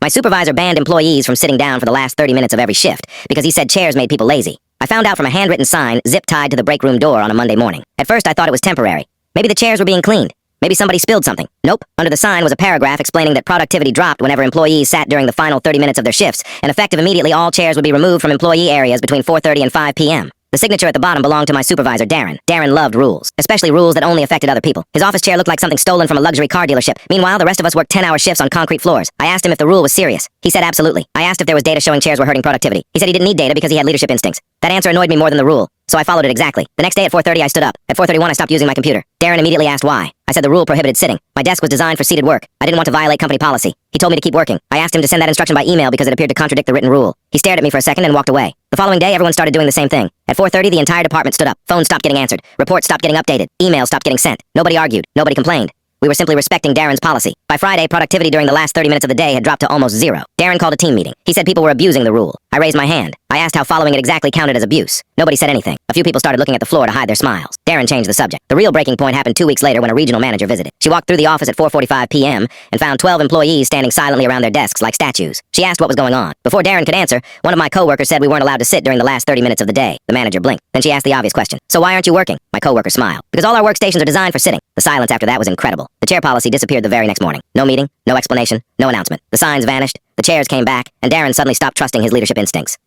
My supervisor banned employees from sitting down for the last 30 minutes of every shift because he said chairs made people lazy. I found out from a handwritten sign zip-tied to the break room door on a Monday morning. At first, I thought it was temporary. Maybe the chairs were being cleaned. Maybe somebody spilled something. Nope. Under the sign was a paragraph explaining that productivity dropped whenever employees sat during the final 30 minutes of their shifts, and effective immediately all chairs would be removed from employee areas between 4:30 and 5 p.m. The signature at the bottom belonged to my supervisor, Darren. Darren loved rules, especially rules that only affected other people. His office chair looked like something stolen from a luxury car dealership. Meanwhile, the rest of us worked 10-hour shifts on concrete floors. I asked him if the rule was serious. He said absolutely. I asked if there was data showing chairs were hurting productivity. He said he didn't need data because he had leadership instincts. That answer annoyed me more than the rule, so I followed it exactly. The next day at 4:30, I stood up. At 4:31, I stopped using my computer. Darren immediately asked why. I said the rule prohibited sitting. My desk was designed for seated work. I didn't want to violate company policy. He told me to keep working. I asked him to send that instruction by email because it appeared to contradict the written rule. He stared at me for a second and walked away. The following day, everyone started doing the same thing. At 4:30, the entire department stood up. Phones stopped getting answered. Reports stopped getting updated. Emails stopped getting sent. Nobody argued. Nobody complained. We were simply respecting Darren's policy. By Friday, productivity during the last 30 minutes of the day had dropped to almost zero. Darren called a team meeting. He said people were abusing the rule. I raised my hand. I asked how following it exactly counted as abuse. Nobody said anything. A few people started looking at the floor to hide their smiles. Darren changed the subject. The real breaking point happened 2 weeks later when a regional manager visited. She walked through the office at 4:45 p.m. and found 12 employees standing silently around their desks like statues. She asked what was going on. Before Darren could answer, one of my coworkers said we weren't allowed to sit during the last 30 minutes of the day. The manager blinked. Then she asked the obvious question. So why aren't you working? My coworker smiled. Because all our workstations are designed for sitting. The silence after that was incredible. The chair policy disappeared the very next morning. No meeting, no explanation, no announcement. The signs vanished, the chairs came back, and Darren suddenly stopped trusting his leadership instincts.